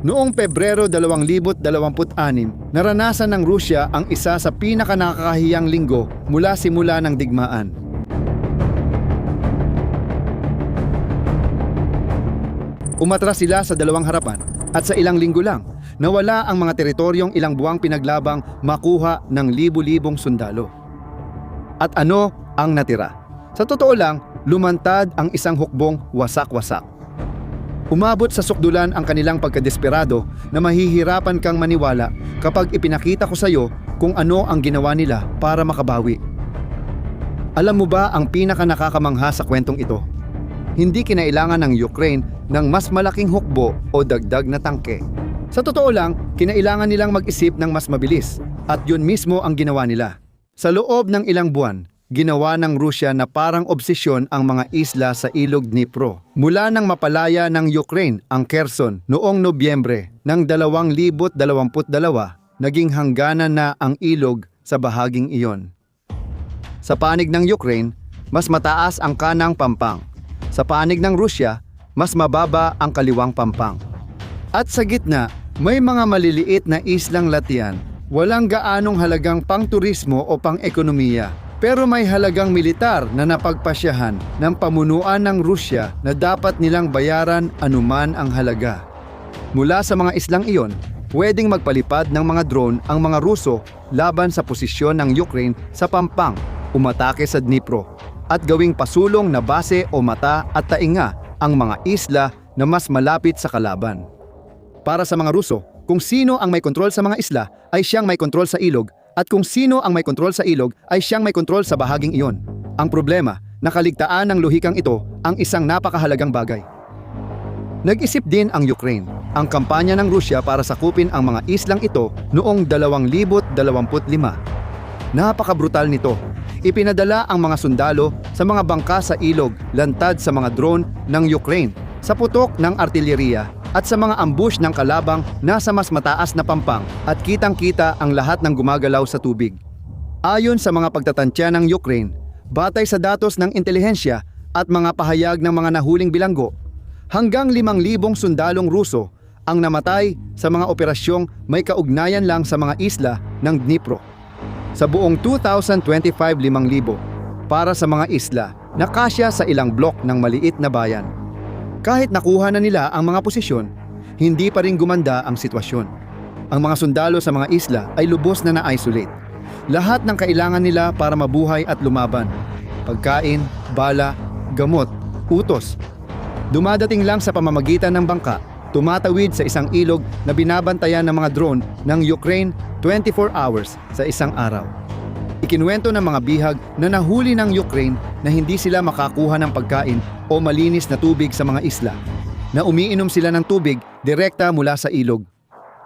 Noong Pebrero 2026, naranasan ng Rusya ang isa sa pinakanakakahiyang linggo mula simula ng digmaan. Umatras sila sa dalawang harapan at sa ilang linggo lang, nawala ang mga teritoryong ilang buwang pinaglabang makuha ng libu-libong sundalo. At ano ang natira? Sa totoo lang, lumantad ang isang hukbong wasak-wasak. Umabot sa sukdulan ang kanilang pagkadesperado na mahihirapan kang maniwala kapag ipinakita ko sa iyo kung ano ang ginawa nila para makabawi. Alam mo ba ang pinakanakakamangha sa kwentong ito? Hindi kinailangan ng Ukraine ng mas malaking hukbo o dagdag na tangke. Sa totoo lang, kinailangan nilang mag-isip ng mas mabilis at yun mismo ang ginawa nila. Sa loob ng ilang buwan, ginawa ng Rusya na parang obsesyon ang mga isla sa ilog Dnipro. Mula nang mapalaya ng Ukraine ang Kherson noong Nobyembre ng 2022, naging hangganan na ang ilog sa bahaging iyon. Sa panig ng Ukraine, mas mataas ang kanang Pampang. Sa panig ng Rusya, mas mababa ang kaliwang Pampang. At sa gitna, may mga maliliit na islang latian, walang gaanong halagang pang-turismo o pang-ekonomiya. Pero may halagang militar na napagpasyahan ng pamunuan ng Rusya na dapat nilang bayaran anuman ang halaga. Mula sa mga islang iyon, pwedeng magpalipad ng mga drone ang mga Ruso laban sa posisyon ng Ukraine sa Pampang, umatake sa Dnipro, at gawing pasulong na base o mata at tainga ang mga isla na mas malapit sa kalaban. Para sa mga Ruso, kung sino ang may kontrol sa mga isla ay siyang may kontrol sa ilog, at kung sino ang may kontrol sa ilog ay siyang may kontrol sa bahaging iyon. Ang problema, nakaligtaan ng lohikang ito ang isang napakahalagang bagay. Nag-isip din ang Ukraine, ang kampanya ng Rusya para sakupin ang mga islang ito noong 2025. Napakabrutal nito. Ipinadala ang mga sundalo sa mga bangka sa ilog, lantad sa mga drone ng Ukraine, sa putok ng artilleriya, at sa mga ambush ng kalabang nasa mas mataas na pampang at kitang-kita ang lahat ng gumagalaw sa tubig. Ayon sa mga pagtatantya ng Ukraine, batay sa datos ng intelihensya at mga pahayag ng mga nahuling bilanggo, hanggang 5,000 sundalong Ruso ang namatay sa mga operasyong may kaugnayan lang sa mga isla ng Dnipro. Sa buong 2025, 5,000 para sa mga isla na kasya sa ilang blok ng maliit na bayan. Kahit nakuha na nila ang mga posisyon, hindi pa rin gumanda ang sitwasyon. Ang mga sundalo sa mga isla ay lubos na na-isolate. Lahat ng kailangan nila para mabuhay at lumaban: pagkain, bala, gamot, utos. Dumadating lang sa pamamagitan ng bangka, tumatawid sa isang ilog na binabantayan ng mga drone ng Ukraine 24 hours sa isang araw. Ikinuwento ng mga bihag na nahuli ng Ukraine na hindi sila makakuha ng pagkain o malinis na tubig sa mga isla, na umiinom sila ng tubig direkta mula sa ilog,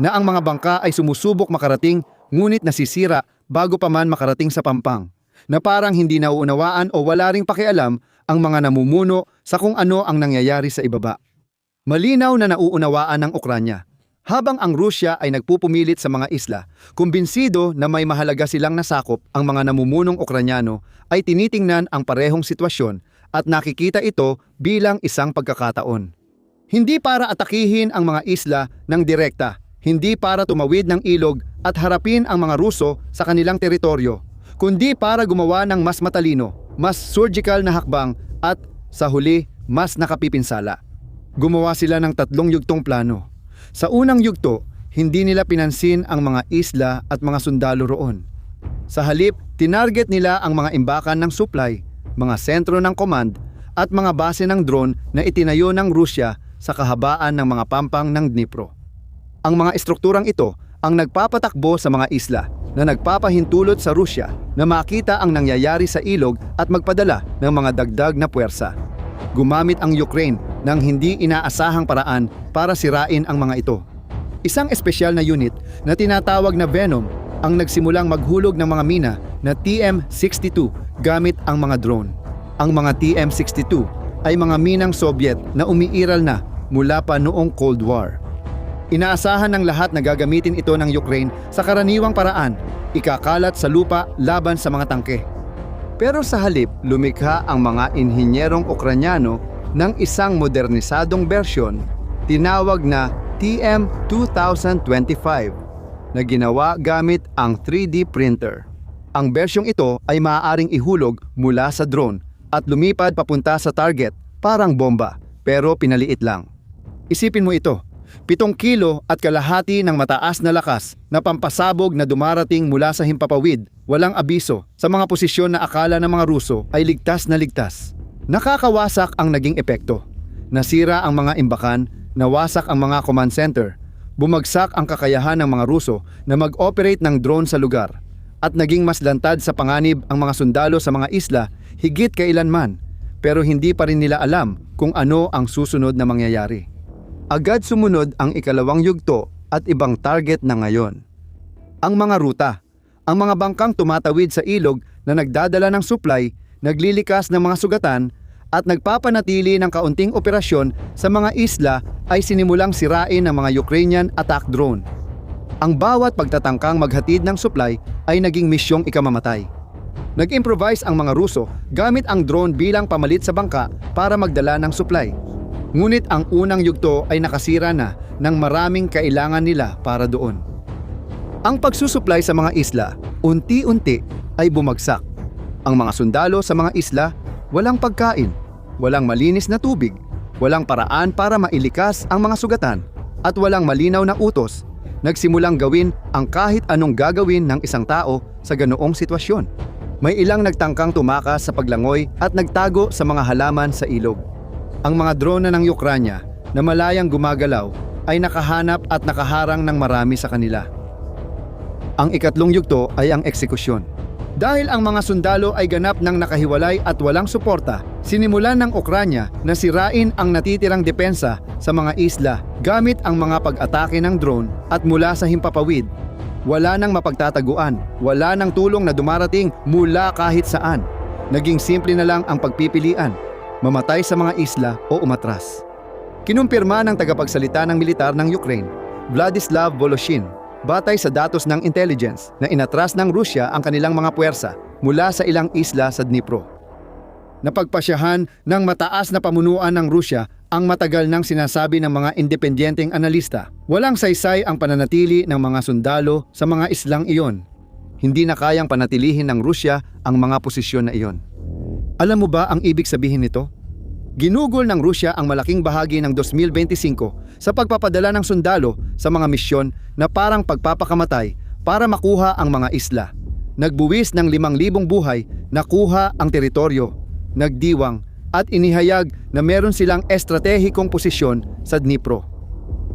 na ang mga bangka ay sumusubok makarating ngunit nasisira bago pa man makarating sa Pampang, na parang hindi nauunawaan o wala ring pakialam ang mga namumuno sa kung ano ang nangyayari sa ibaba. Malinaw na nauunawaan ng Ukranya. Habang ang Rusya ay nagpupumilit sa mga isla, kumbinsido na may mahalaga silang nasakop, ang mga namumunong Ukranyano ay tinitingnan ang parehong sitwasyon at nakikita ito bilang isang pagkakataon. Hindi para atakihin ang mga isla ng direkta, hindi para tumawid ng ilog at harapin ang mga Ruso sa kanilang teritoryo, kundi para gumawa ng mas matalino, mas surgical na hakbang at, sa huli, mas nakapipinsala. Gumawa sila ng 3 yugtong plano. Sa unang yugto, hindi nila pinansin ang mga isla at mga sundalo roon. Sa halip, tinarget nila ang mga imbakan ng supply, mga sentro ng command, at mga base ng drone na itinayo ng Rusya sa kahabaan ng mga pampang ng Dnipro. Ang mga estrukturang ito ang nagpapatakbo sa mga isla na nagpapahintulot sa Rusya na makita ang nangyayari sa ilog at magpadala ng mga dagdag na puwersa. Gumamit ang Ukraine ng hindi inaasahang paraan para sirain ang mga ito. Isang espesyal na unit na tinatawag na Venom ang nagsimulang maghulog ng mga mina na TM-62 gamit ang mga drone. Ang mga TM-62 ay mga minang Soviet na umiiral na mula pa noong Cold War. Inaasahan ng lahat na gagamitin ito ng Ukraine sa karaniwang paraan, ikakalat sa lupa laban sa mga tangke. Pero sa halip, lumikha ang mga inhinyerong Ukranyano ng isang modernisadong bersyon, tinawag na TM-2025 na ginawa gamit ang 3D printer. Ang bersyong ito ay maaaring ihulog mula sa drone at lumipad papunta sa target parang bomba, pero pinaliit lang. Isipin mo ito, 7 kilo at kalahati ng mataas na lakas na pampasabog na dumarating mula sa himpapawid, walang abiso, sa mga posisyon na akala ng mga Ruso ay ligtas na ligtas. Nakakawasak ang naging epekto. Nasira ang mga imbakan, nawasak ang mga command center, bumagsak ang kakayahan ng mga Ruso na mag-operate ng drone sa lugar, at naging mas lantad sa panganib ang mga sundalo sa mga isla higit kailanman, pero hindi pa rin nila alam kung ano ang susunod na mangyayari. Agad sumunod ang ikalawang yugto at ibang target na ngayon. Ang mga ruta, ang mga bangkang tumatawid sa ilog na nagdadala ng supply, naglilikas ng mga sugatan at nagpapanatili ng kaunting operasyon sa mga isla ay sinimulang sirain ng mga Ukrainian attack drone. Ang bawat pagtatangkang maghatid ng supply ay naging misyong ikamamatay. Nag-improvise ang mga Ruso gamit ang drone bilang pamalit sa bangka para magdala ng supply. Ngunit ang unang yugto ay nakasira na ng maraming kailangan nila para doon. Ang pagsusupply sa mga isla, unti-unti ay bumagsak. Ang mga sundalo sa mga isla, walang pagkain, walang malinis na tubig, walang paraan para mailikas ang mga sugatan, at walang malinaw na utos. Nagsimulang gawin ang kahit anong gagawin ng isang tao sa ganoong sitwasyon. May ilang nagtangkang tumakas sa paglangoy at nagtago sa mga halaman sa ilog. Ang mga drone ng Ukranya na malayang gumagalaw ay nakahanap at nakaharang ng marami sa kanila. Ang ikatlong yugto ay ang eksekusyon. Dahil ang mga sundalo ay ganap ng nakahiwalay at walang suporta, sinimulan ng Ukranya na sirain ang natitirang depensa sa mga isla gamit ang mga pag-atake ng drone at mula sa himpapawid. Wala nang mapagtataguan, wala nang tulong na dumarating mula kahit saan. Naging simple na lang ang pagpipilian, mamatay sa mga isla o umatras. Kinumpirma ng tagapagsalita ng militar ng Ukraine, Vladislav Voloshin, batay sa datos ng intelligence na inatras ng Rusya ang kanilang mga puwersa mula sa ilang isla sa Dnipro. Napagpasyahan ng mataas na pamunuan ng Rusya ang matagal nang sinasabi ng mga independenteng analista. Walang saysay ang pananatili ng mga sundalo sa mga islang iyon. Hindi na kayang panatilihin ng Rusya ang mga posisyon na iyon. Alam mo ba ang ibig sabihin nito? Ginugol ng Rusya ang malaking bahagi ng 2025 sa pagpapadala ng sundalo sa mga misyon na parang pagpapakamatay para makuha ang mga isla. Nagbuwis ng 5,000 buhay, nakuha ang teritoryo, nagdiwang at inihayag na meron silang estratehikong posisyon sa Dnipro.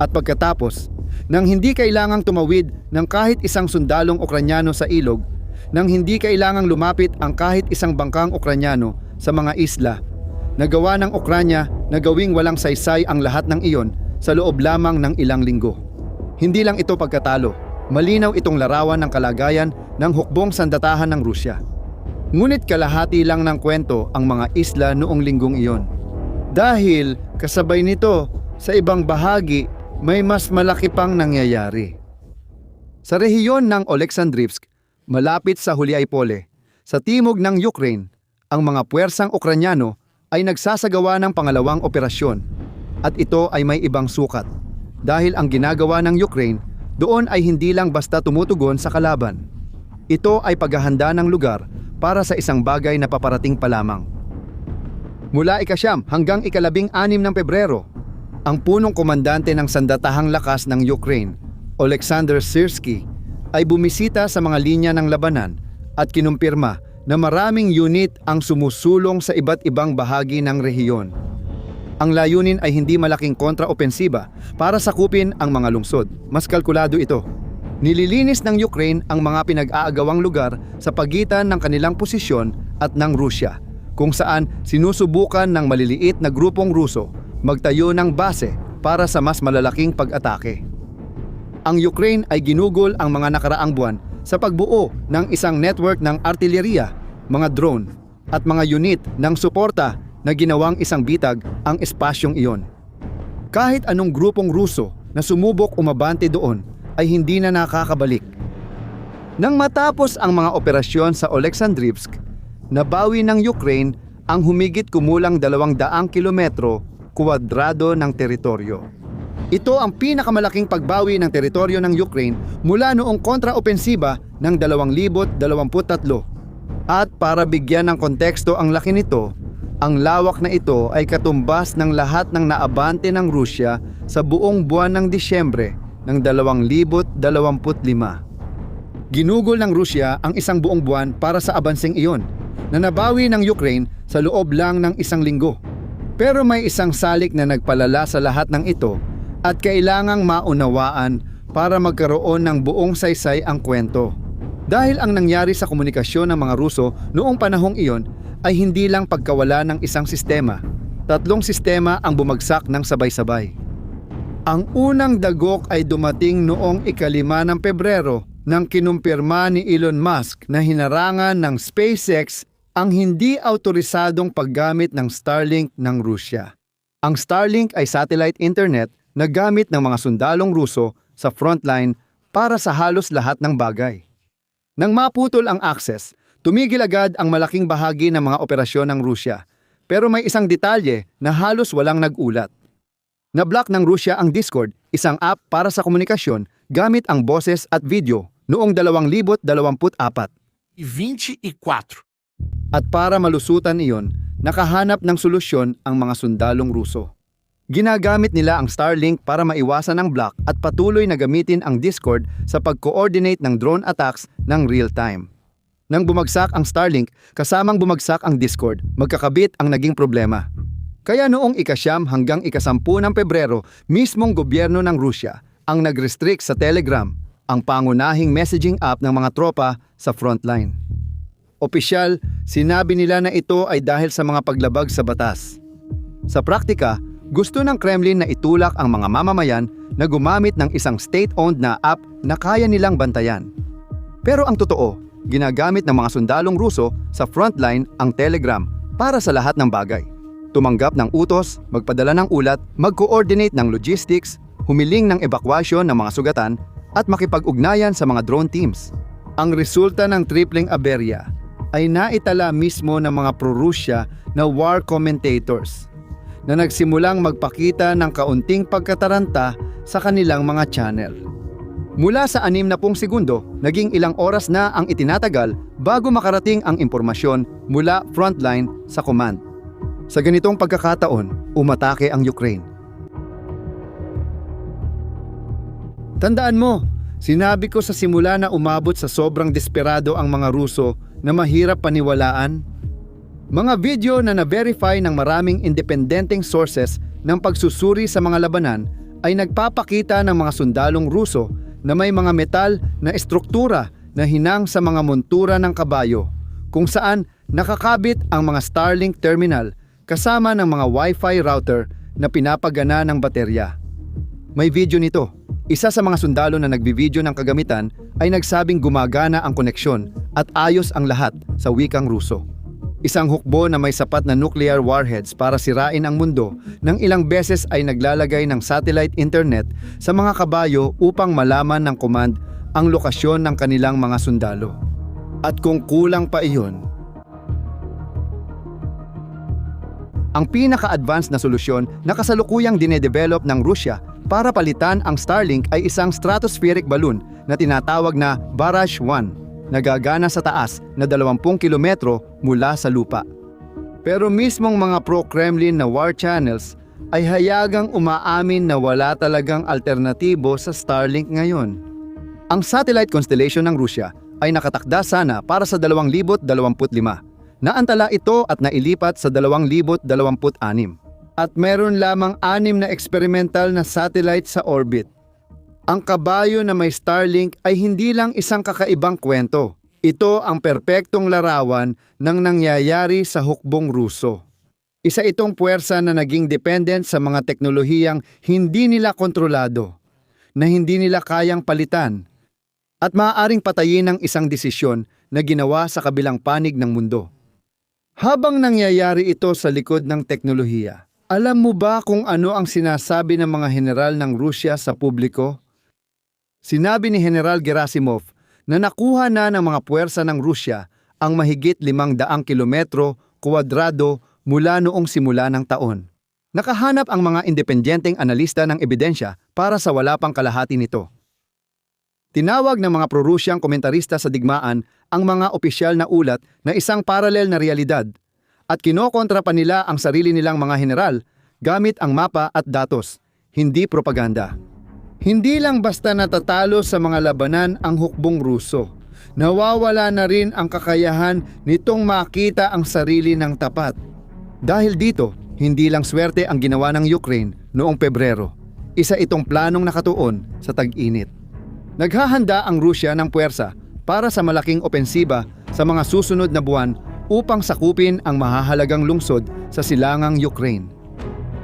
At pagkatapos, nang hindi kailangang tumawid ng kahit isang sundalong Ukranyano sa ilog, nang hindi kailangang lumapit ang kahit isang bangkang Ukranyano sa mga isla, nagawa ng Ukranya na gawing walang saysay ang lahat ng iyon sa loob lamang ng ilang linggo. Hindi lang ito pagkatalo, malinaw itong larawan ng kalagayan ng hukbong sandatahan ng Rusya. Ngunit kalahati lang ng kwento ang mga isla noong linggong iyon. Dahil kasabay nito, sa ibang bahagi, may mas malaki pang nangyayari. Sa rehiyon ng Oleksandrivsk, malapit sa Huliaipole, sa timog ng Ukraine, ang mga puwersang Ukranyano ay nagsasagawa ng pangalawang operasyon, at ito ay may ibang sukat. Dahil ang ginagawa ng Ukraine doon ay hindi lang basta tumutugon sa kalaban. Ito ay paghahanda ng lugar para sa isang bagay na paparating pa lamang. Mula ika-9 hanggang ika-16 ng Pebrero, ang punong komandante ng sandatahang lakas ng Ukraine, Oleksandr Syrsky, ay bumisita sa mga linya ng labanan at kinumpirma na maraming unit ang sumusulong sa iba't ibang bahagi ng rehiyon. Ang layunin ay hindi malaking kontraopensiba para sakupin ang mga lungsod. Mas kalkulado ito. Nililinis ng Ukraine ang mga pinag-aagawang lugar sa pagitan ng kanilang posisyon at ng Rusya, kung saan sinusubukan ng maliliit na grupong Ruso magtayo ng base para sa mas malalaking pag-atake. Ang Ukraine ay ginugol ang mga nakaraang buwan sa pagbuo ng isang network ng artilleriya, mga drone, at mga unit ng suporta na ginawang isang bitag ang espasyong iyon. Kahit anong grupong Ruso na sumubok umabante doon ay hindi na nakakabalik. Nang matapos ang mga operasyon sa Oleksandrivsk, nabawi ng Ukraine ang humigit kumulang 200 kilometro kwadrado ng teritoryo. Ito ang pinakamalaking pagbawi ng teritoryo ng Ukraine mula noong kontraopensiba ng 2023. At para bigyan ng konteksto ang laki nito, ang lawak na ito ay katumbas ng lahat ng naabante ng Rusya sa buong buwan ng Disyembre ng 2025. Ginugol ng Rusya ang isang buong buwan para sa abanseng iyon na nabawi ng Ukraine sa loob lang ng isang linggo. Pero may isang salik na nagpalala sa lahat ng ito at kailangang maunawaan para magkaroon ng buong saysay ang kwento. Dahil ang nangyari sa komunikasyon ng mga Ruso noong panahong iyon ay hindi lang pagkawala ng isang sistema. 3 sistema ang bumagsak ng sabay-sabay. Ang unang dagok ay dumating noong 5 ng Pebrero nang kinumpirma ni Elon Musk na hinarangan ng SpaceX ang hindi autorisadong paggamit ng Starlink ng Rusya. Ang Starlink ay satellite internet na gamit ng mga sundalong Ruso sa frontline para sa halos lahat ng bagay. Nang maputol ang access, tumigil agad ang malaking bahagi ng mga operasyon ng Rusya. Pero may isang detalye na halos walang nag-ulat. Na-block ng Rusya ang Discord, isang app para sa komunikasyon gamit ang boses at video noong 2024. At para malusutan iyon, nakahanap ng solusyon ang mga sundalong Ruso. Ginagamit nila ang Starlink para maiwasan ang block at patuloy na gamitin ang Discord sa pag-coordinate ng drone attacks ng real-time. Nang bumagsak ang Starlink, kasamang bumagsak ang Discord, magkakabit ang naging problema. Kaya noong 9 hanggang 10 ng Pebrero, mismong gobyerno ng Rusya ang nag-restrict sa Telegram, ang pangunahing messaging app ng mga tropa sa frontline. Opisyal, sinabi nila na ito ay dahil sa mga paglabag sa batas. Sa praktika, gusto ng Kremlin na itulak ang mga mamamayan na gumamit ng isang state-owned na app na kaya nilang bantayan. Pero ang totoo, ginagamit ng mga sundalong Ruso sa frontline ang Telegram para sa lahat ng bagay. Tumanggap ng utos, magpadala ng ulat, mag-coordinate ng logistics, humiling ng evakuasyon ng mga sugatan, at makipag-ugnayan sa mga drone teams. Ang resulta ng tripling aberya ay naitala mismo ng mga pro-Rusya na war commentators na nagsimulang magpakita ng kaunting pagkataranta sa kanilang mga channel. Mula sa 60 segundo, naging ilang oras na ang itinatagal bago makarating ang impormasyon mula frontline sa command. Sa ganitong pagkakataon, umatake ang Ukraine. Tandaan mo, sinabi ko sa simula na umabot sa sobrang desperado ang mga Ruso na mahirap paniwalaan. Mga video na na-verify ng maraming independenteng sources ng pagsusuri sa mga labanan ay nagpapakita ng mga sundalong Ruso na may mga metal na estruktura na hinang sa mga montura ng kabayo, kung saan nakakabit ang mga Starlink terminal kasama ng mga Wi-Fi router na pinapagana ng baterya. May video nito. Isa sa mga sundalo na nagbi-video ng kagamitan ay nagsabing gumagana ang koneksyon at ayos ang lahat sa wikang Ruso. Isang hukbo na may sapat na nuclear warheads para sirain ang mundo ng ilang beses ay naglalagay ng satellite internet sa mga kabayo upang malaman ng command ang lokasyon ng kanilang mga sundalo. At kung kulang pa iyon, ang pinaka-advanced na solusyon na kasalukuyang dinedevelop ng Rusya para palitan ang Starlink ay isang stratospheric balloon na tinatawag na Barrage-1 na gagana sa taas na 20 kilometro mula sa lupa. Pero mismong mga pro-Kremlin na war channels ay hayagang umaamin na wala talagang alternatibo sa Starlink ngayon. Ang satellite constellation ng Rusya ay nakatakda sana para sa 2025. Naantala ito at nailipat sa 2026. At meron lamang 6 na experimental na satellite sa orbit. Ang kabayo na may Starlink ay hindi lang isang kakaibang kwento. Ito ang perpektong larawan ng nangyayari sa hukbong Ruso. Isa itong puwersa na naging dependent sa mga teknolohiyang hindi nila kontrolado, na hindi nila kayang palitan, at maaaring patayin ng isang desisyon na ginawa sa kabilang panig ng mundo. Habang nangyayari ito sa likod ng teknolohiya, alam mo ba kung ano ang sinasabi ng mga general ng Rusya sa publiko? Sinabi ni General Gerasimov na nakuha na ng mga puwersa ng Rusya ang mahigit 500 kilometro kwadrado mula noong simula ng taon. Nakahanap ang mga independenteng analista ng ebidensya para sa wala pang kalahati nito. Tinawag ng mga pro-Rusyang komentarista sa digmaan ang mga opisyal na ulat na isang paralel na realidad at kinokontra pa nila ang sarili nilang mga general gamit ang mapa at datos, hindi propaganda. Hindi lang basta natatalo sa mga labanan ang hukbong Ruso, nawawala na rin ang kakayahan nitong makita ang sarili ng tapat. Dahil dito, hindi lang swerte ang ginawa ng Ukraine noong Pebrero. Isa itong planong nakatuon sa tag-init. Naghahanda ang Rusya ng puwersa para sa malaking opensiba sa mga susunod na buwan upang sakupin ang mahahalagang lungsod sa silangang Ukraine.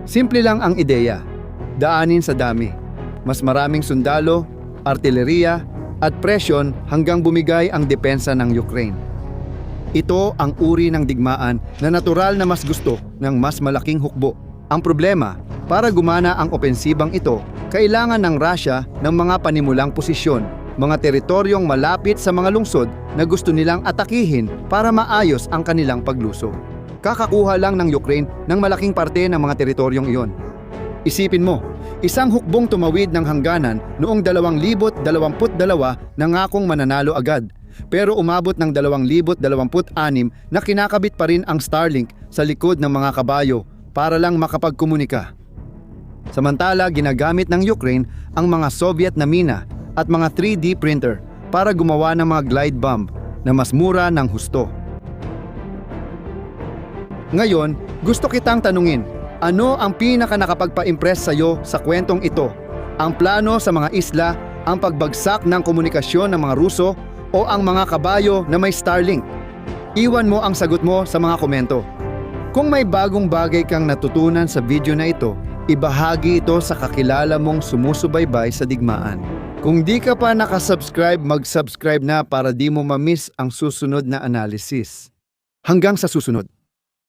Simple lang ang ideya, daanin sa dami. Mas maraming sundalo, artilleriya at presyon hanggang bumigay ang depensa ng Ukraine. Ito ang uri ng digmaan na natural na mas gusto ng mas malaking hukbo. Ang problema, para gumana ang opensibang ito, kailangan ng Russia ng mga panimulang posisyon, mga teritoryong malapit sa mga lungsod na gusto nilang atakihin para maayos ang kanilang pagluso. Kakakuha lang ng Ukraine ng malaking parte ng mga teritoryong iyon. Isipin mo, isang hukbong tumawid ng hangganan noong 2022 nangakong mananalo agad. Pero umabot ng 2026 na kinakabit pa rin ang Starlink sa likod ng mga kabayo para lang makapagkomunika. Samantala, ginagamit ng Ukraine ang mga Soviet na mina at mga 3D printer para gumawa ng mga glide bomb na mas mura ng husto. Ngayon, gusto kitang tanungin, ano ang pinaka nakapagpa-impress sa'yo sa kwentong ito? Ang plano sa mga isla, ang pagbagsak ng komunikasyon ng mga Ruso, o ang mga kabayo na may Starlink? Iwan mo ang sagot mo sa mga komento. Kung may bagong bagay kang natutunan sa video na ito, ibahagi ito sa kakilala mong sumusubaybay sa digmaan. Kung di ka pa nakasubscribe, mag-subscribe na para di mo ma-miss ang susunod na analysis. Hanggang sa susunod.